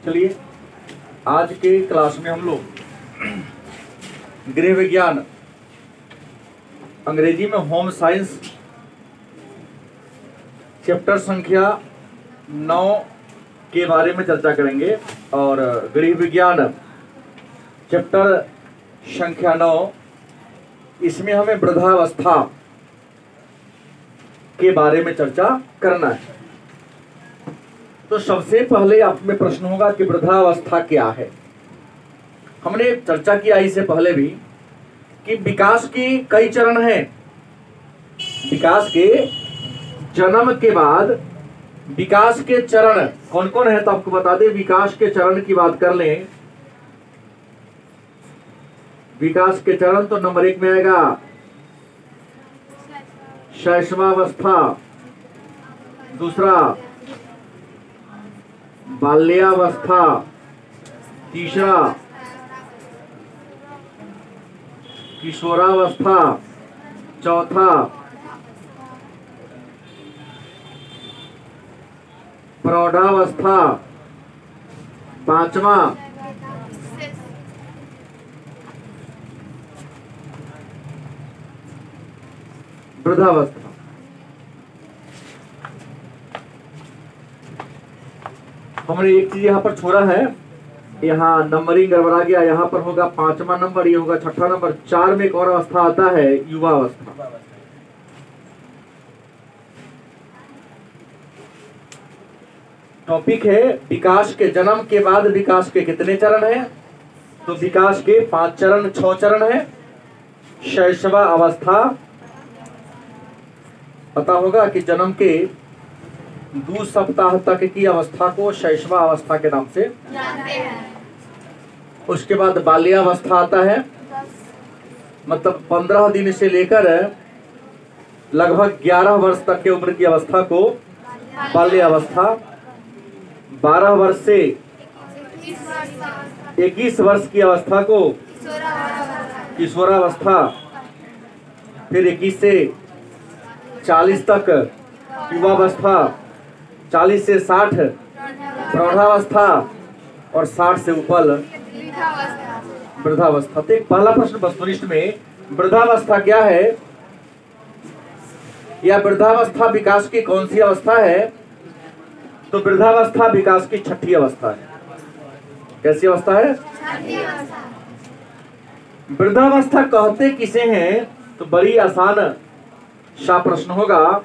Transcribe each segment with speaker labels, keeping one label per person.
Speaker 1: चलिए आज के क्लास में हम लोग गृह विज्ञान, अंग्रेजी में होम साइंस, चैप्टर संख्या 9 के बारे में चर्चा करेंगे। और गृह विज्ञान चैप्टर संख्या 9, इसमें हमें वृद्धावस्था के बारे में चर्चा करना है। तो सबसे पहले आप में प्रश्न होगा कि वृद्धावस्था क्या है। हमने चर्चा किया इससे पहले भी कि विकास की कई चरण हैं। विकास के जन्म के बाद विकास के चरण कौन कौन है, तो आपको बता दें। विकास के चरण की बात कर लें, विकास के चरण तो नंबर 1 में आएगा शैशवावस्था, दूसरा बाल्यावस्था, तीसरा किशोरावस्था, चौथा प्रौढ़ावस्था, पांचवा वृद्धावस्था। हमने एक चीज यहाँ पर छोड़ा है, यहाँ नंबरिंग गड़बड़ा गया। यहाँ पर होगा 5वां नंबर, ये होगा 6ठा नंबर। 4 में एक और अवस्था आता है, युवा अवस्था। टॉपिक है विकास के जन्म के बाद विकास के कितने चरण हैं। तो विकास के 5 चरण 6 चरण हैं। शैशवा अवस्था, पता होगा कि जन्म के 2 सप्ताह तक की अवस्था को शैशवा अवस्था के नाम से जानते हैं। उसके बाद बाल्यावस्था आता है, मतलब 15 दिन से लेकर लगभग 11 वर्ष तक की उम्र की अवस्था को बाल्यावस्था। 12 वर्ष से 21 वर्ष की अवस्था को किशोरावस्था। फिर 21 से 40 तक युवावस्था, 40 से 60 प्रौढ़ावस्था और 60 से ऊपर वृद्धावस्था। तो एक पहला प्रश्न वस्तुनिष्ठ में, वृद्धावस्था क्या है या वृद्धावस्था विकास की कौन सी अवस्था है। तो वृद्धावस्था विकास की 6ठी अवस्था है। कैसी अवस्था है? वृद्धावस्था कहते किसे हैं, तो बड़ी आसान सा प्रश्न होगा।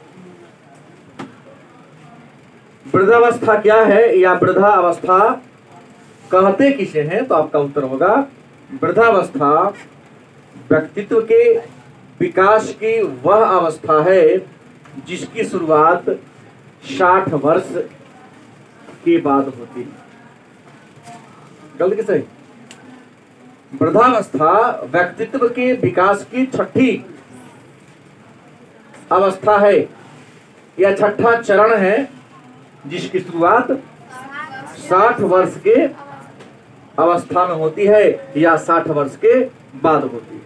Speaker 1: वृद्धावस्था क्या है या वृद्धा अवस्था कहते किसे हैं, तो आपका उत्तर होगा वृद्धावस्था व्यक्तित्व के विकास की वह अवस्था है जिसकी शुरुआत 60 वर्ष के बाद होती है। गलत कि सही? वृद्धावस्था व्यक्तित्व के विकास की 6ठी अवस्था है या 6ठा चरण है जिसकी शुरुआत 60 वर्ष के अवस्था में होती है या 60 वर्ष के बाद होती है।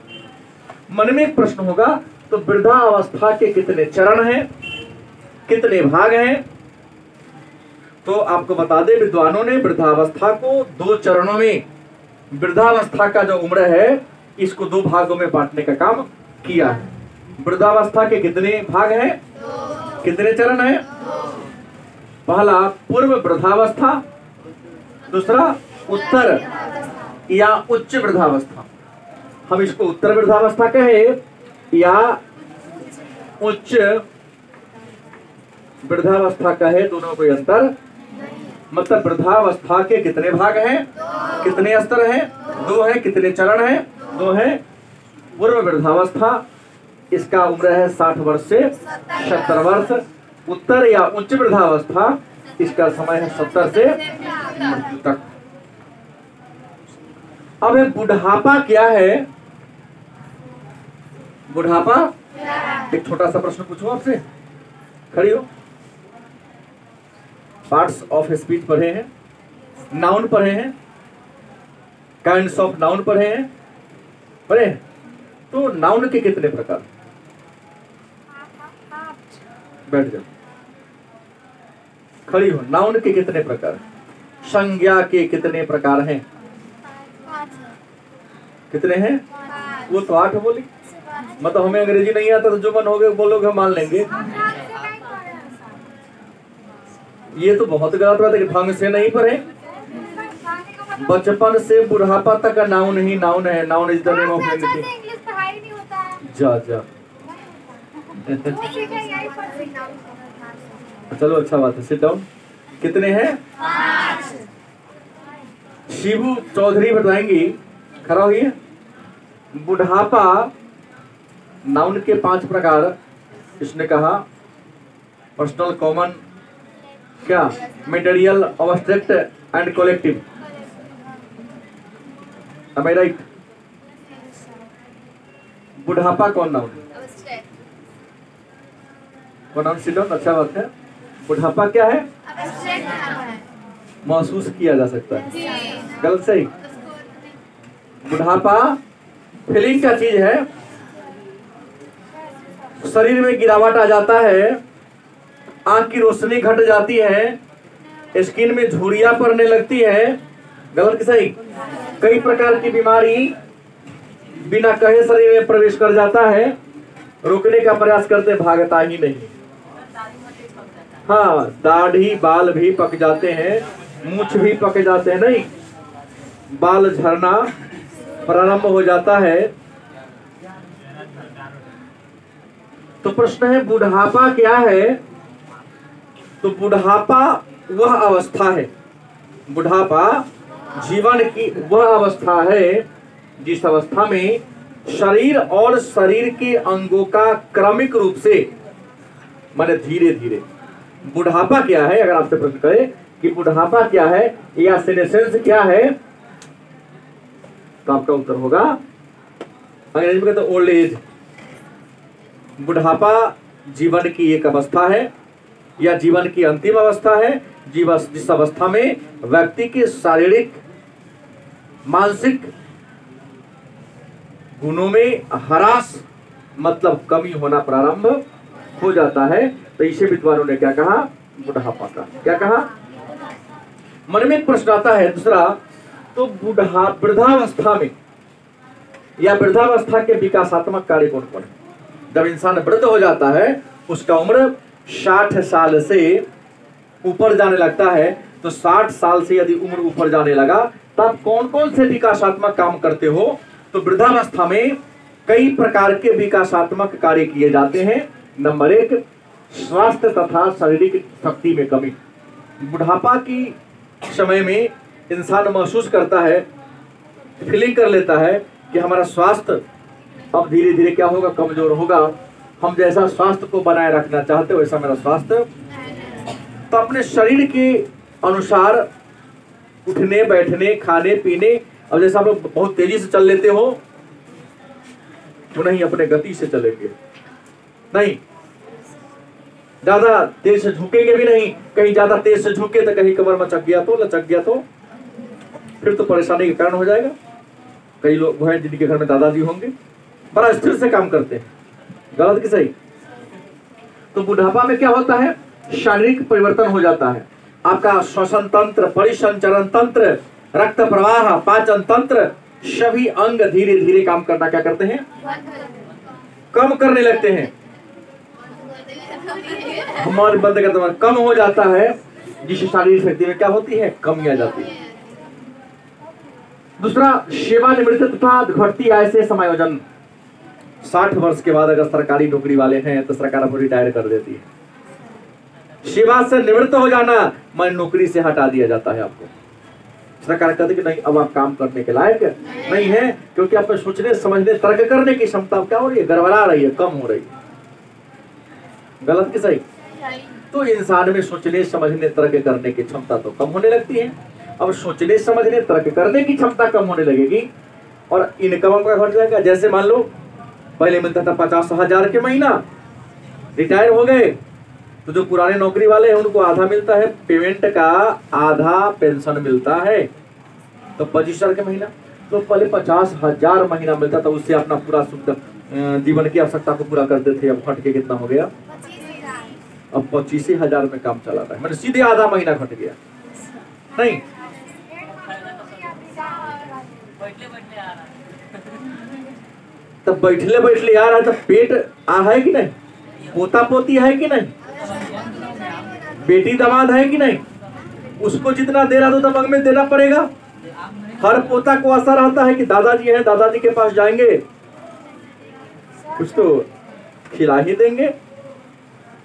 Speaker 1: मन में एक प्रश्न होगा, तो वृद्धा अवस्था के कितने चरण हैं, कितने भाग हैं। तो आपको बता दें, विद्वानों ने वृद्धावस्था को 2 चरणों में, वृद्धावस्था का जो उम्र है इसको 2 भागों में बांटने का काम किया है। वृद्धावस्था के कितने भाग हैं, कितने चरण हैं। पहला पूर्व वृद्धावस्था, दूसरा उत्तर या उच्च वृद्धावस्था। हम इसको उत्तर वृद्धावस्था कहे या उच्च वृद्धावस्था कहे, दोनों कोई अंतर। मतलब वृद्धावस्था के कितने भाग हैं, कितने स्तर हैं, 2 हैं। कितने चरण हैं, 2 हैं। पूर्व वृद्धावस्था, इसका उम्र है 60 वर्ष से 70 वर्ष। उत्तर या उच्च वृद्धावस्था, इसका समय है 70 से मृत्यु तक। अब बुढ़ापा क्या है। बुढ़ापा एक छोटा सा प्रश्न पूछूं आपसे, खड़ी हो। पार्ट्स ऑफ स्पीच पढ़े हैं, नाउन पढ़े हैं, काइंड्स ऑफ नाउन पढ़े हैं, पढ़े हैं। तो नाउन के कितने प्रकार? बैठ जाओ, खड़ी हो। नाउन के कितने प्रकार? संज्ञा के कितने प्रकार हैं? कितने हैं? वो तो 8 बोली। मतलब हमें अंग्रेजी नहीं आता तो जो मन हो गए बोलोगे हम मान लेंगे। ये तो बहुत गलत बात है कि ढंग से नहीं पढ़े। बचपन से बुढ़ापा तक का नाउन ही नाउन है। Noun is the name of anything. जा जा चलो अच्छा बात है, सिट डाउन। कितने हैं? 5। शिबू चौधरी बताएंगी, खड़ा होइए। बुढ़ापा नाउन के 5 प्रकार इसने कहा। पर्सनल, कॉमन, क्या, material, abstract and collective. Am I right? बुढ़ापा कौन नाउन है? कौन नाउन? सिट डाउन, अच्छा बात है। बुढ़ापा क्या है? महसूस किया जा सकता है। गलत सही? बुढ़ापा फीलिंग का चीज है। शरीर में गिरावट आ जाता है, आंख की रोशनी घट जाती है, स्किन में झुर्रियां पड़ने लगती है। गलत कि सही? कई प्रकार की बीमारी बिना कहे शरीर में प्रवेश कर जाता है, रोकने का प्रयास करते भागता ही नहीं। हाँ, दाढ़ी बाल भी पक जाते हैं, मूछ भी पक जाते हैं, नहीं, बाल झड़ना प्रारंभ हो जाता है। तो प्रश्न है बुढ़ापा क्या है? तो बुढ़ापा वह अवस्था है, बुढ़ापा जीवन की वह अवस्था है जिस अवस्था में शरीर और शरीर के अंगों का क्रमिक रूप से, माने धीरे धीरे। बुढ़ापा क्या है? अगर आपसे प्रश्न करें कि बुढ़ापा क्या है या सीनेसेंस क्या है, तो आपका उत्तर होगा अंग्रेजी में कहते हैं ओल्ड एज। बुढ़ापा जीवन की एक अवस्था है या जीवन की अंतिम अवस्था है जिस अवस्था में व्यक्ति के शारीरिक मानसिक गुणों में ह्रास मतलब कमी होना प्रारंभ हो जाता है। तो इसे विद्वानों ने क्या कहा? बुढ़ापा का। क्या कहा? मन में एक प्रश्न आता है दूसरा, तो वृद्धावस्था में या वृद्धावस्था के विकासात्मक कार्य कौन कौन है? जब इंसान वृद्ध हो जाता है, उसका उम्र 60 साल से ऊपर जाने लगता है, तो 60 साल से यदि उम्र ऊपर जाने लगा तब कौन कौन से विकासात्मक काम करते हो? तो वृद्धावस्था में कई प्रकार के विकासात्मक कार्य किए जाते हैं। नंबर 1, स्वास्थ्य तथा शारीरिक शक्ति में कमी। बुढ़ापा की समय में इंसान महसूस करता है, फीलिंग कर लेता है कि हमारा स्वास्थ्य अब धीरे धीरे क्या होगा? कमजोर होगा। हम जैसा स्वास्थ्य को बनाए रखना चाहते वैसा मेरा स्वास्थ्य, तो अपने शरीर के अनुसार उठने बैठने खाने पीने, अब जैसा आप लोग बहुत तेजी से चल लेते हो तो नहीं, अपने गति से चलेंगे, नहीं ज्यादा तेज से झुकेंगे भी नहीं। कहीं ज्यादा तेज से झुके तो कहीं कमर मचक गया तो, लचक गया तो फिर तो परेशानी के कारण हो जाएगा। कई लोग हैं जिनके घर में दादाजी होंगे, बड़ा स्थिर से काम करते हैं। गलत कि सही? तो बुढ़ापा में क्या होता है? शारीरिक परिवर्तन हो जाता है। आपका श्वसन तंत्र, परिसंचरण तंत्र, रक्त प्रवाह, पाचन तंत्र, सभी अंग धीरे धीरे काम करना क्या करते हैं? कम करने लगते हैं। हमारे बंद करते कम हो जाता है, जिस शारीरिक शक्ति में क्या होती है? कमी आ जाती है। दूसरा, सेवानिवृत्ति तथा घटती आय से समायोजन। 60 वर्ष के बाद अगर सरकारी नौकरी वाले हैं तो सरकार आपको रिटायर कर देती है। सेवा से निवृत्त हो जाना, मैं नौकरी से हटा दिया जाता है आपको। सरकार कहती कि नहीं, अब आप काम करने के लायक नहीं है, क्योंकि आप सोचने समझने तर्क करने की क्षमता क्या हो रही है? गड़बड़ा रही है, कम हो रही है। गलत कि सही? तो इंसान में सोचने समझने तर्क करने की क्षमता तो कम होने लगती है। अब सोचने समझने तर्क करने की क्षमता कम होने लगेगी और इनकम का घट जाएगा। जैसे मान लो पहले मिलता था 50,000 के महीना, रिटायर हो गए तो जो पुराने नौकरी वाले हैं उनको आधा मिलता है, पेमेंट का आधा पेंशन मिलता है, तो 25,000 के महीना। तो पहले 50,000 महीना मिलता था, उससे अपना पूरा जीवन की आवश्यकता को पूरा करते थे। अब घट के कितना हो गया? अब 25,000 में काम चला रहा है, मतलब सीधे आधा महीना घट गया। नहीं, तब बैठले बैठले यार है, तब पेट है कि नहीं, पोता पोती है कि नहीं, बेटी दामाद है कि नहीं, उसको जितना दे रहा तो दबंग में देना पड़ेगा। हर पोता को आशा रहता है कि दादाजी हैं, दादाजी के पास जाएंगे कुछ तो खिला ही देंगे,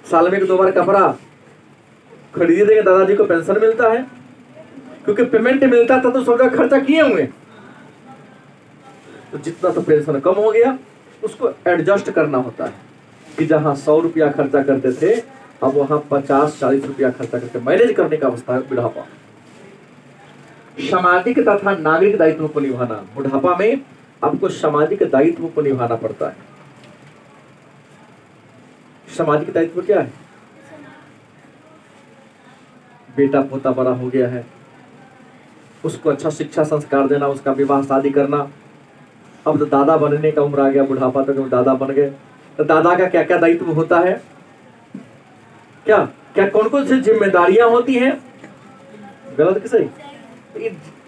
Speaker 1: साल में 2 बार कपड़ा खरीद देंगे, दादाजी को पेंशन मिलता है, क्योंकि पेमेंट मिलता था तो सबका खर्चा किए हुए, तो जितना तो पेंशन कम हो गया उसको एडजस्ट करना होता है कि जहां 100 रुपया खर्चा करते थे अब वहां 50-40 रुपया खर्चा करके मैनेज करने का अवस्था है बुढ़ापा। सामाजिक तथा नागरिक दायित्व को निभाना, बुढ़ापा में आपको सामाजिक दायित्व को निभाना पड़ता है। सामाजिक दायित्व क्या है? बेटा पोता बड़ा हो गया है, उसको अच्छा शिक्षा संस्कार देना, उसका विवाह शादी करना। अब तो दादा बनने का उम्र आ गया, बुढ़ापा तक दादा बन गए, तो दादा का क्या क्या दायित्व होता है, क्या क्या कौन कौन सी जिम्मेदारियां होती हैं, गलत कि सही,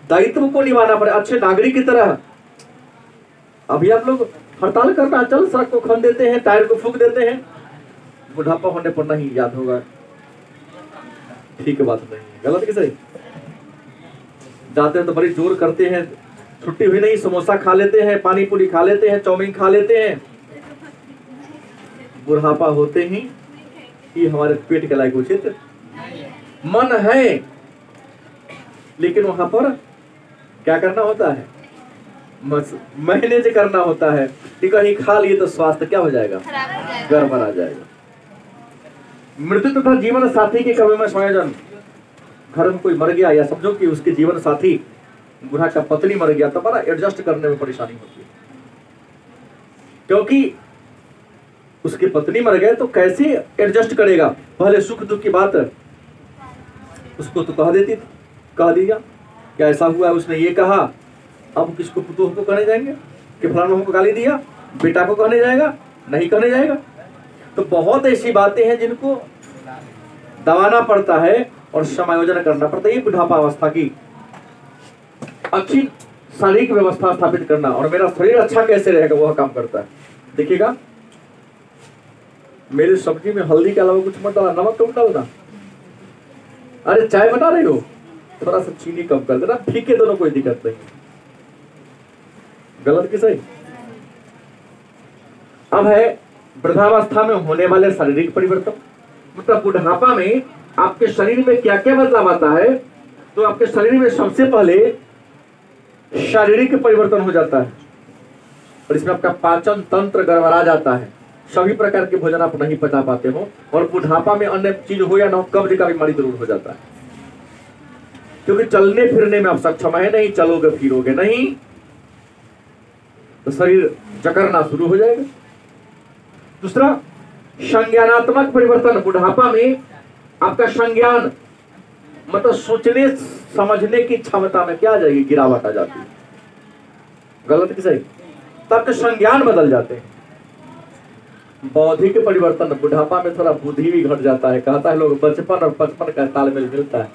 Speaker 1: दायित्व को निभाना पड़े अच्छे नागरिक की तरह। अभी आप लोग हड़ताल करना, चल सड़क को खन देते हैं, टायर को फूंक देते हैं, बुढ़ापा होने पर नहीं याद होगा, ठीक बात नहीं, गलत कि सही। जाते हैं तो बड़ी जोर करते हैं, छुट्टी हुई नहीं समोसा खा लेते हैं, पानी पूरी खा लेते हैं, चाउमीन खा लेते हैं। बुढ़ापा होते ही हमारे पेट के लायक उचित मन है, लेकिन वहां पर क्या करना होता है, मैनेज करना होता है कि कहीं खा लिए तो स्वास्थ्य क्या हो जाएगा, गड़बड़ आ जाएगा। मृत्यु तथा जीवन साथी के कभी में संयोजन, घर में कोई मर गया या समझो कि उसके जीवन साथी बुढ़ा का पत्नी मर गया तो बड़ा एडजस्ट करने में परेशानी होती है, क्योंकि उसकी पत्नी मर गए तो कैसे एडजस्ट करेगा। पहले सुख दुख की बात उसको तो कह दिया क्या ऐसा हुआ, उसने ये कहा, अब किसको पुतोह को कहने जाएंगे कि फलाना को गाली दिया, बेटा को कहने जाएगा, नहीं कहने जाएगा। तो बहुत ऐसी बातें हैं जिनको दबाना पड़ता है और समायोजन करना पड़ता है। ये बुढ़ापा अवस्था की अच्छी शारीरिक व्यवस्था स्थापित करना, और मेरा शरीर अच्छा कैसे रहेगा वह काम करता है। देखिएगा मेरी सब्जी में हल्दी के अलावा कुछ मत डालना, नमक कम डालना। अरे चाय बना रहे हो, थोड़ा सा चीनी कम कर देना, फीके दोनों कोई दिक्कत नहीं, गलत कि सही। अब है वृद्धावस्था में होने वाले शारीरिक परिवर्तन, मतलब बुढ़ापा में आपके शरीर में क्या क्या बदलाव आता है। तो आपके शरीर में सबसे पहले शारीरिक परिवर्तन हो जाता है, और इसमें आपका पाचन तंत्र गड़बड़ा जाता है, सभी प्रकार के भोजन आप नहीं पचा पाते हो, और बुढ़ापा में अन्य चीज हो या ना हो, कब्ज का बीमारी जरूर हो जाता है, क्योंकि चलने फिरने में आप सक्षम है नहीं, चलोगे फिरोगे नहीं तो शरीर जकड़ना शुरू हो जाएगा। दूसरा संज्ञानात्मक परिवर्तन, बुढ़ापा में आपका संज्ञान मतलब सोचने समझने की क्षमता में क्या आ जाएगी, गिरावट आ जाती है, गलत कि सही। तब के संज्ञान बदल जाते हैं। बौद्धिक परिवर्तन, बुढ़ापा में थोड़ा बुद्धि भी घट जाता है, कहता है लोग बचपन और बचपन का तालमेल मिलता है।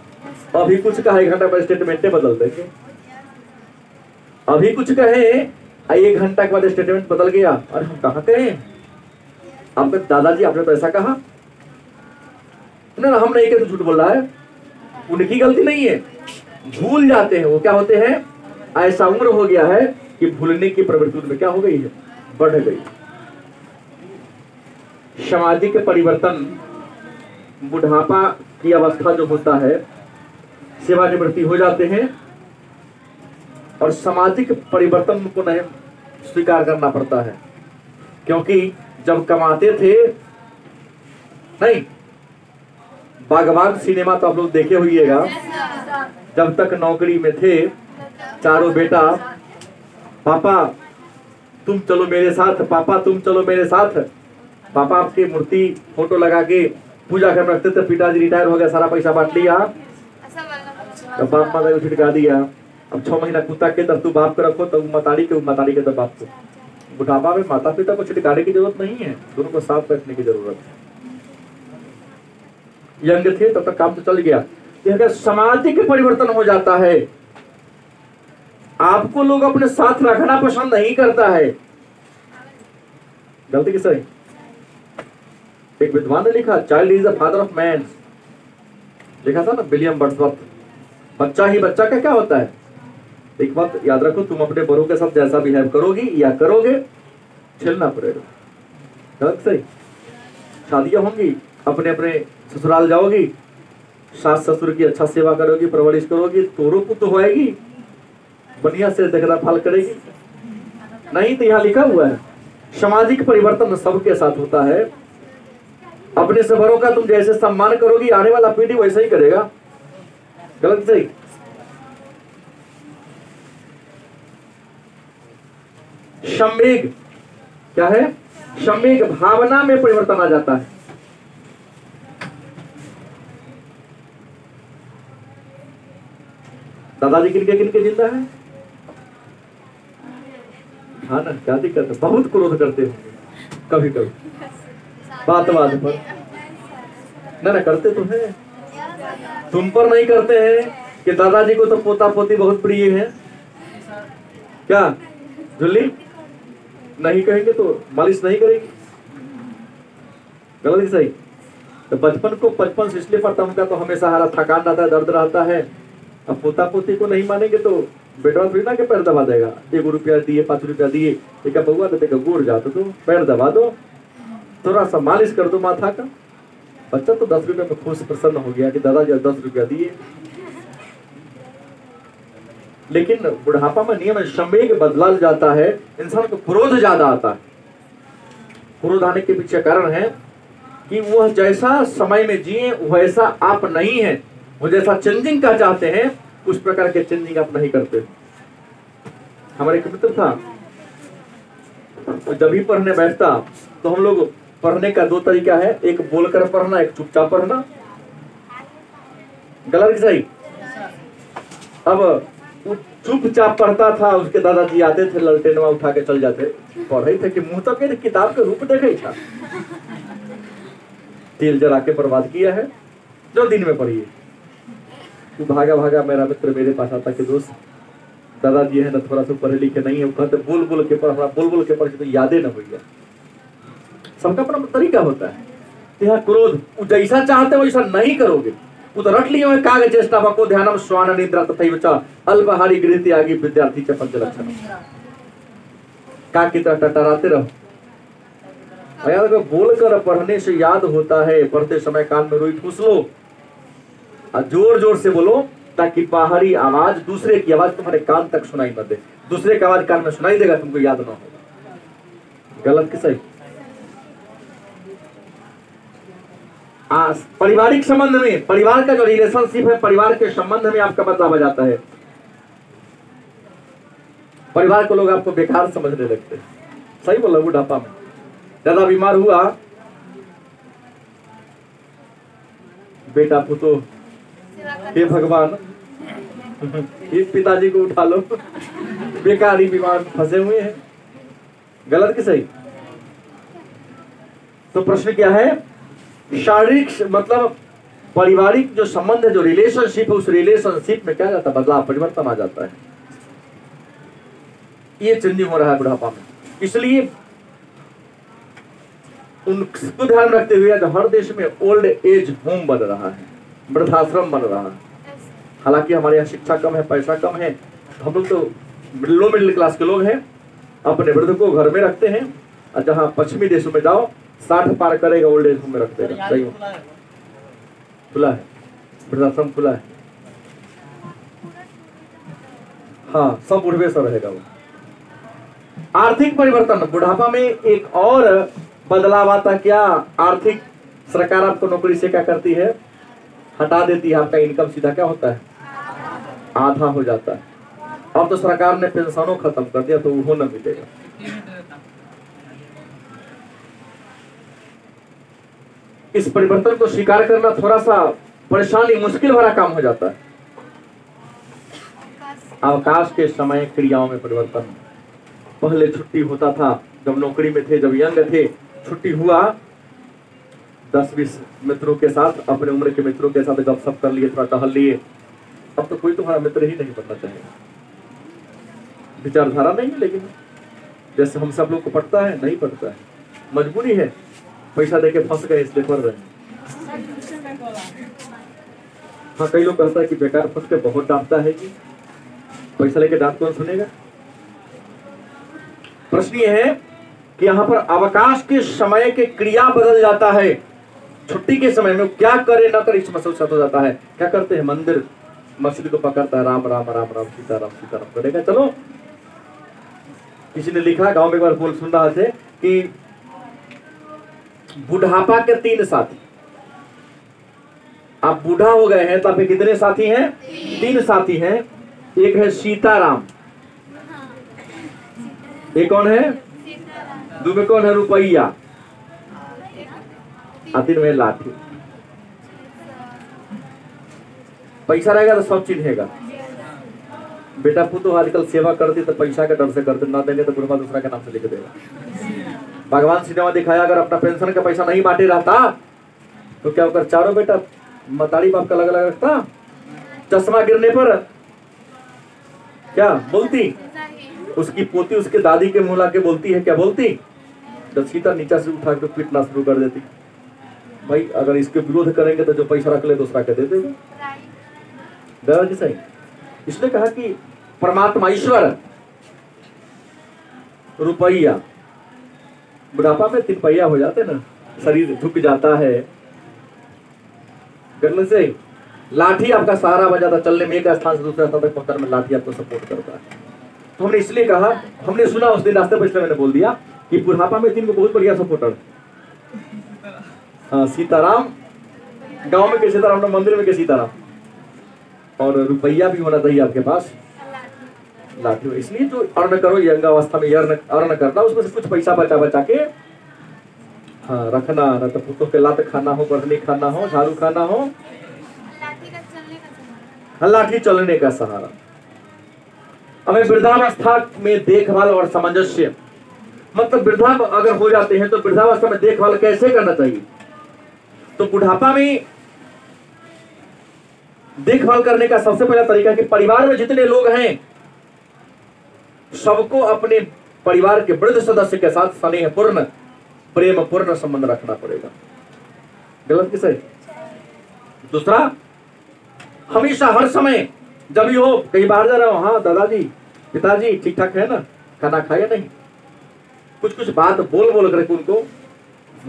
Speaker 1: अभी कुछ कहे 1 घंटा बाद स्टेटमेंट बदल देंगे, अभी कुछ कहे 1 घंटा के बाद स्टेटमेंट बदल गया, अरे हम कहाँ कहे, आपके दादाजी आपने तो ऐसा कहा ना, हम नहीं कहते, झूठ बोल रहा है, उनकी गलती नहीं है, भूल जाते हैं। वो क्या होते हैं, ऐसा उम्र हो गया है कि भूलने की प्रवृत्ति उनमें क्या हो गई है, बढ़ गई। सामाजिक परिवर्तन, बुढ़ापा की अवस्था जो होता है, सेवानिवृत्ति हो जाते हैं, और सामाजिक परिवर्तन को नहीं स्वीकार करना पड़ता है, क्योंकि जब कमाते थे नहीं, बागबान सिनेमा तो आप लोग देखे होइएगा, जब तक नौकरी में थे चारों बेटा, पापा तुम चलो मेरे साथ, पापा तुम चलो मेरे साथ, पापा आपकी मूर्ति फोटो लगा के पूजा घर में रखते थे, पिताजी रिटायर हो गया, सारा पैसा बांट लिया, तो बाप माता को छिटका दिया। अब 6 महीना कुत्ता के तब तू बाप को रखो, तब मतारी के तब बाप को। बुढ़ापा में माता पिता को छिटकाने की जरूरत नहीं है, दोनों को साथ रखने की जरूरत है। यंग थे तब तक काम तो चल गया। अगर सामाजिक परिवर्तन हो जाता है, आपको लोग अपने साथ रखना पसंद नहीं करता है, गलती किससे? एक विद्वान ने लिखा, child is the father of man, लिखा था ना विलियम वर्ड्सवर्थ। बच्चा ही बच्चा का क्या होता है? एक बात याद रखो, तुम अपने बड़ों के साथ जैसा बिहेव करोगी या करोगे, झेलना पड़ेगा। गलत सही? शादियां होंगी, अपने अपने ससुराल जाओगी, सास ससुर की अच्छा सेवा करोगी, परवरिश करोगी, तोरो पुत्र होएगी, बढ़िया से देखभाल करेगी। नहीं तो यहाँ लिखा हुआ है सामाजिक परिवर्तन सबके साथ होता है। अपने से बड़ों का तुम जैसे सम्मान करोगी, आने वाला पीढ़ी वैसा ही करेगा। गलत सही? संवेग क्या है? संवेग भावना में परिवर्तन आ जाता है। दादाजी किनके किनके जिंदा है? हाँ ना, क्या दिक्कत है? बहुत क्रोध करते होंगे कभी कभी बात बात पर। ना करते तो है, तुम पर नहीं करते हैं कि दादाजी को तो पोता पोती बहुत प्रिय है। क्या जुल्ली नहीं कहेंगे तो मालिश नहीं करेगी? गलत सही? तो बचपन को बचपन से इसलिए पढ़ता उनका तो हमेशा हरा थकान रहता है, दर्द रहता है। अब पोता पोती को नहीं मानेंगे तो बेटा थोड़ी ना के पैर दबा देगा। 1 रुपया दिए, 5 रुपया दिए, एक बउआ देते का गोर जाते तो पैर दबा दो, थोड़ा सा मालिश कर दो माथा का। बच्चा तो 10 रुपये में खुश प्रसन्न हो गया कि दादाजी 10 रुपया दिए। लेकिन बुढ़ापा में नियम संवेग बदला जाता है, इंसान को क्रोध ज्यादा आता है। क्रोध आने के पीछे कारण है कि वह जैसा समय में जिए वैसा आप नहीं है। वो जैसा चेंजिंग का चाहते हैं उस प्रकार के चेंजिंग आप नहीं करते। हमारे एक मित्र था, जब भी पढ़ने बैठता तो हम लोग पढ़ने का 2 तरीका है, एक बोलकर पढ़ना, एक चुपचाप पढ़ना। गलत सही? अब चुपचाप पढ़ता था, उसके दादाजी आते थे, ललटेनवा उठा के चल जाते, पढ़े थे कि मुंह तक के किताब के रूप देखे था। तेल जला के बर्बाद किया है, जो दिन में पढ़िए। तू भागा भागा मेरा मित्र मेरे पास आता कि दोस्त दादाजी है ना थोड़ा सा पढ़े लिखे नहीं है, वो कहते बोल बोल के पढ़, बोल बोल के पढ़ तो यादें न हो गया। सबका अपना तरीका होता है। यहाँ क्रोध जैसा चाहते वैसा नहीं करोगे, वो तो रट लिए हुए कागज चेष्टा को ध्यानम श्वान निद्रा तथा अल्पहारी गृहति आगे विद्यार्थी च पंच लक्षण का की तरह टटराते रहो। यार बोल कर पढ़ने से याद होता है, पढ़ते समय कान में रुई ठूस लो और जोर जोर से बोलो ताकि बाहरी आवाज, दूसरे की आवाज तुम्हारे कान तक सुनाई मत दे। दूसरे की आवाज कान में सुनाई देगा, तुमको याद ना होगा। गलत कि सही? पारिवारिक संबंध में, परिवार का जो रिलेशनशिप है, परिवार के संबंध में आपका बदलाव आ जाता है। परिवार को लोग आपको बेकार समझने लगते हैं। सही बोला? बुढ़ापा में ज्यादा बीमार हुआ, बेटा पुतो हे भगवान इस पिताजी को उठा लो, बेकारी बीमार फंसे हुए हैं। गलत कि सही? तो प्रश्न क्या है? शारीरिक मतलब पारिवारिक जो संबंध है, जो रिलेशनशिप है, उस रिलेशनशिप में क्या जाता है? बदलाव, परिवर्तन आ जाता है। ये चेंजिंग हो रहा है बुढ़ापा में। इसलिए उनको ध्यान रखते हुए आज हर देश में ओल्ड एज होम बन रहा है, वृद्धाश्रम बन रहा है। हालांकि हमारे यहाँ शिक्षा कम है, पैसा कम है, हम लोग तो लो मिडिल क्लास के लोग हैं, अपने वृद्ध को घर में रखते हैं। और जहाँ पश्चिमी देशों में जाओ 60 पार करेगा ओल्ड एज होम में रखते हैं। सही खुला है, वृद्धाश्रम खुला है। हाँ, सब बुढ़वे सा रहेगा वो। आर्थिक परिवर्तन बुढ़ापा में एक और बदलाव आता क्या? आर्थिक, सरकार आपको नौकरी से क्या करती है? हटा देती है। आपका इनकम सीधा क्या होता है? आधा हो जाता है। अब तो सरकार ने पेंशनों खत्म कर दिया, तो वो न मिलेगा। इस परिवर्तन को स्वीकार करना थोड़ा सा परेशानी, मुश्किल भरा काम हो जाता है। अवकाश के समय क्रियाओं में परिवर्तन। पहले छुट्टी होता था, जब नौकरी में थे, जब यंग थे, छुट्टी हुआ 10-20 मित्रों के साथ, अपने उम्र के मित्रों के साथ गपशप कर लिए, थोड़ा टहल लिए। अब तो कोई तुम्हारा मित्र ही नहीं बनना चाहेगा। विचारधारा नहीं है, लेकिन जैसे हम सब लोग को पड़ता है, नहीं पड़ता है। मजबूरी है, पैसा देके फंस गए इसलिए पढ़ रहे हैं। हाँ, कई लोग कहता है कि बेकार फंस के बहुत डांटता है जी, पैसा लेके डांट कौन सुनेगा। प्रश्न ये है कि यहाँ पर अवकाश के समय के क्रिया बदल जाता है। छुट्टी के समय में क्या करे ना करे इसमें सब हो जाता है। क्या करते हैं, मंदिर मस्जिद को पकड़ता है, राम राम राम राम सीताराम सीताराम करेगा। चलो, किसी ने लिखा, गांव में एक बार बोल सुन रहा थे कि बुढ़ापा के 3 साथी। आप बूढ़ा हो गए हैं तो आपके कितने साथी हैं? 3 साथी हैं। एक है सीताराम, एक कौन है? दूसरे कौन है? रुपैया, तीन में लाठी। पैसा रहेगा तो सब चिन्हेगा। बेटा पुतो आजकल सेवा करती तो पैसा के डर से करते, ना देंगे तो बुढ़वा दूसरा के नाम से लिख देगा। भगवान सिनेमा दिखाया, अगर अपना पेंशन का पैसा नहीं बांटे रहता तो क्या होकर चारों बेटा मतारी बाप का अलग अलग रखता। चश्मा गिरने पर क्या बोलती? उसकी पोती उसके दादी के मुंह लाके बोलती है, क्या बोलती? जब सीता नीचा से उठा के पीटना शुरू कर देती। भाई अगर इसके विरोध करेंगे तो जो पैसा रख ले दूसरा के दे देगा। दादाजी सही, इसने कहा कि परमात्मा ईश्वर रुपया, बुढ़ापा में 3 पहिया हो जाते ना, शरीर झुक जाता है। करने से लाठी आपका सहारा बन जाता, चलने में एक स्थान से दूसरे स्थान तक पहुंचने में लाठी आपको सपोर्ट करता है। तो हमने इसलिए कहा, हमने सुना उस दिन रास्ते पर, इसलिए मैंने बोल दिया कि बुढ़ापा में 3 को बहुत बढ़िया सपोर्टर। हाँ, सीताराम गांव में के सीताराम, मंदिर में के सीताराम, और रुपया भी होना चाहिए आपके पास, लाठी। इसलिए जो अर्न करो यंग अवस्था में अर्न करना, उसमें से कुछ पैसा बचा बचा के हाँ रखना, न तो पुतों के लात खाना हो, बढ़नी खाना हो, झाड़ू खाना हो, लाठी चलने का सहारा। हमें वृद्धावस्था में देखभाल और सामंजस्य, मतलब वृद्धा अगर हो जाते हैं तो वृद्धावस्था में देखभाल कैसे करना चाहिए। तो बुढ़ापा में देखभाल करने का सबसे पहला तरीका कि परिवार में जितने लोग हैं सबको अपने परिवार के वृद्ध सदस्य के साथ स्नेहपूर्ण, प्रेम पूर्ण संबंध रखना पड़ेगा। गलत किसे? दूसरा, हमेशा हर समय जब भी हो, कहीं बाहर जा रहा हो, हाँ दादाजी पिताजी ठीक ठाक है ना, खाना खाया नहीं, कुछ कुछ बात बोल बोल करके उनको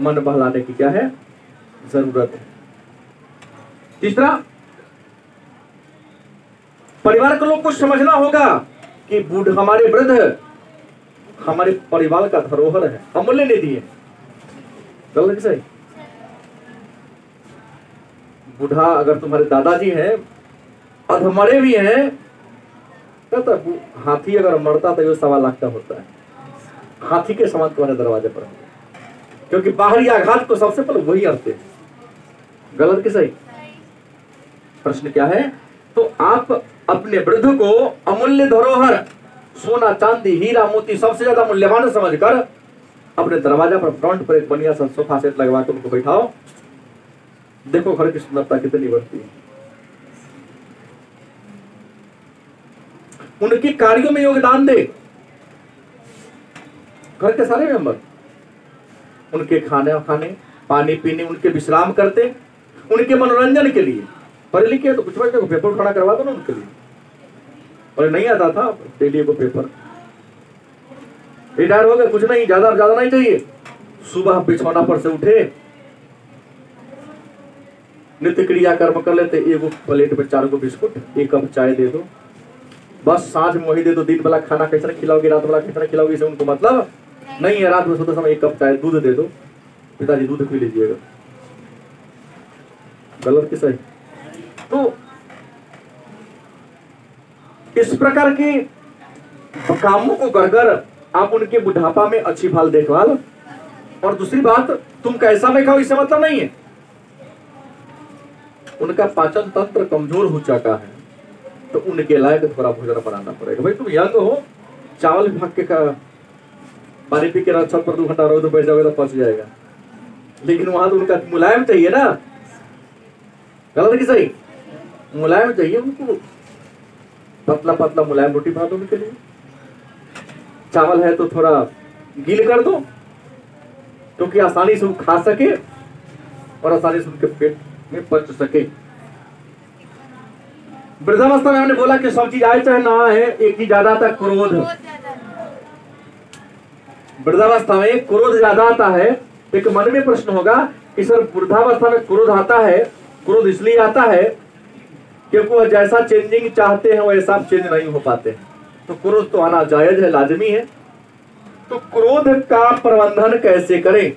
Speaker 1: मन बहलाने की क्या है जरूरत है। तीसरा, परिवार के लोग को समझना होगा कि हमारे वृद्ध हमारे परिवार का धरोहर है, अमूल्य निधि है। गलत सही? बूढ़ा अगर तुम्हारे दादाजी हैं, अधमरे भी हैं, तो हाथी अगर मरता तो ये 1.25 लाख का होता है। हाथी के समान तुम्हारे दरवाजे पर, क्योंकि बाहरी आघात को सबसे पहले वही आते हैं। गलत कि सही? प्रश्न क्या है? तो आप अपने वृद्ध को अमूल्य धरोहर, सोना चांदी हीरा मोती सबसे ज्यादा मूल्यवान समझकर अपने दरवाजा पर फ्रंट पर एक बढ़िया सा सोफा सेट लगवा के उनको बैठाओ। देखो घर की सुंदरता कितनी बढ़ती है। उनके कार्यों में योगदान दे, घर के सारे मेंबर उनके खाने पानी पीने, उनके विश्राम करते, उनके मनोरंजन के लिए। पढ़े लिखे तो कुछ बच्चे को पेपर खड़ा करवा दो ना उनके लिए, और नहीं आता था डेली को पेपर। रिटायर हो गए, कुछ नहीं, ज्यादा नहीं चाहिए। सुबह बिछौना पर से उठे, नित्य क्रिया कर्म कर लेते, एक प्लेट में 4 गो बिस्कुट, 1 कप चाय दे दो, बस सांझ में वही दे दो। दिन वाला खाना कैसे खिलाओगे, रात वाला कैसे खिलाओगे, इसे उनको मतलब नहीं है। रात में सोते समय 1 कप चाय, दूध दे दो, पिताजी दूध पी लीजिएगा। गलत कि सही? तो इस प्रकार के कामों को कर कर आप उनके बुढ़ापा में अच्छी भाल देखभाल। और दूसरी बात, तुम कैसा भी खाओ इससे मतलब नहीं है। उनका पाचन तंत्र कमजोर हो चुका है तो उनके लायक थोड़ा भोजन बनाना पड़ेगा। भाई तुम यंग हो, चावल भी भाग के खा, पानी पी के छत पर 2 घंटा रहो तो बैठ जाओगे तो पच जाएगा, लेकिन वहां तो उनका मुलायम चाहिए ना। गलत कि सही? मुलायम चाहिए उनको, पतला पतला मुलायम रोटी बना दो उनके लिए। चावल है तो थोड़ा गील कर दो, क्योंकि आसानी से वो खा सके और आसानी से उनके पेट में पच सके। वृद्धावस्था में हमने बोला कि सब चीज आए चाहे ना आए, एक चीज ज्यादा आता है, क्रोध। वृद्धावस्था में क्रोध ज्यादा आता है। एक मन में प्रश्न होगा कि सर वृद्धावस्था में क्रोध आता है, क्रोध इसलिए आता है क्योंकि वह जैसा चेंजिंग चाहते हैं वैसा चेंज नहीं हो पाते, तो क्रोध तो आना जायज है, लाजमी है। तो क्रोध का प्रबंधन कैसे करें?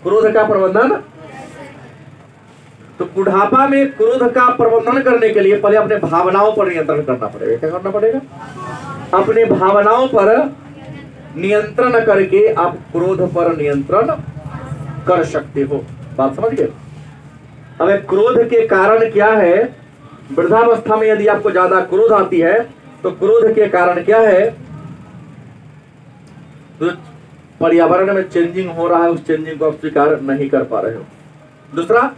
Speaker 1: क्रोध का प्रबंधन, तो बुढ़ापा में क्रोध का प्रबंधन करने के लिए पहले अपने भावनाओं पर नियंत्रण करना पड़ेगा। क्या करना पड़ेगा? अपने भावनाओं पर नियंत्रण करके आप क्रोध पर नियंत्रण कर सकते हो। बात समझ गए? अब क्रोध के कारण क्या है? वृद्धावस्था में यदि आपको ज्यादा क्रोध आती है तो क्रोध के कारण क्या है? तो पर्यावरण में चेंजिंग हो रहा है, उस चेंजिंग को आप स्वीकार नहीं कर पा रहे हो। दूसरा,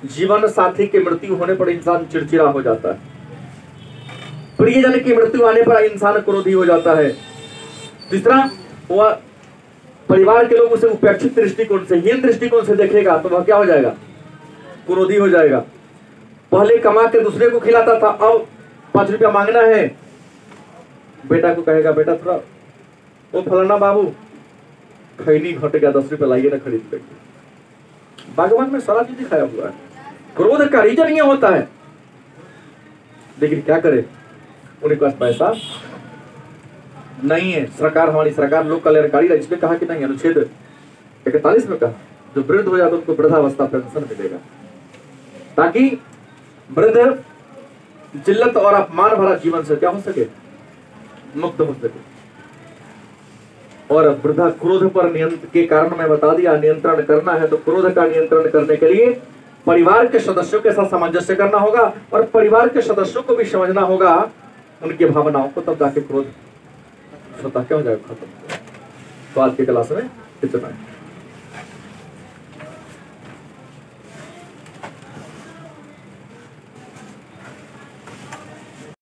Speaker 1: जीवन साथी की मृत्यु होने पर इंसान चिड़चिड़ा हो जाता है। प्रियजन की मृत्यु आने पर इंसान क्रोधी हो जाता है। तीसरा, वह परिवार के लोग उसे उपेक्षित दृष्टिकोण से, हीन दृष्टिकोण से देखेगा तो वह क्या हो जाएगा? क्रोधी हो जाएगा। पहले कमा के दूसरे को खिलाता था, अब 5 रुपया मांगना है, बेटा को कहेगा बेटा थोड़ा वो फलाना बाबू खैनी घट गया, 10 रुपया लाइए ना खरीद करके। बागवान में सारा चीज दिखाया हुआ है। क्रोध का रीजन ये होता है, लेकिन क्या करे, उनके पास पैसा नहीं है। सरकार, हमारी सरकार लोक कल्याणकारी है, इसमें कहा कि नहीं, अनुच्छेद 41 में कहा जो वृद्ध हो जाता है उनको वृद्धावस्था पेंशन मिलेगा, ताकि वृद्ध जिल्लत और अपमान भरा जीवन से क्या हो सके, मुक्त हो सके। और वृद्धा क्रोध पर नियंत्रण के कारण मैं बता दिया, नियंत्रण करना है तो क्रोध का नियंत्रण करने के लिए परिवार के सदस्यों के साथ सामंजस्य करना होगा और परिवार के सदस्यों को भी समझना होगा उनकी भावनाओं को, तब जाके क्रोध स्वतः क्या हो जाएगा, खत्म। तो आज की क्लास में इतना है।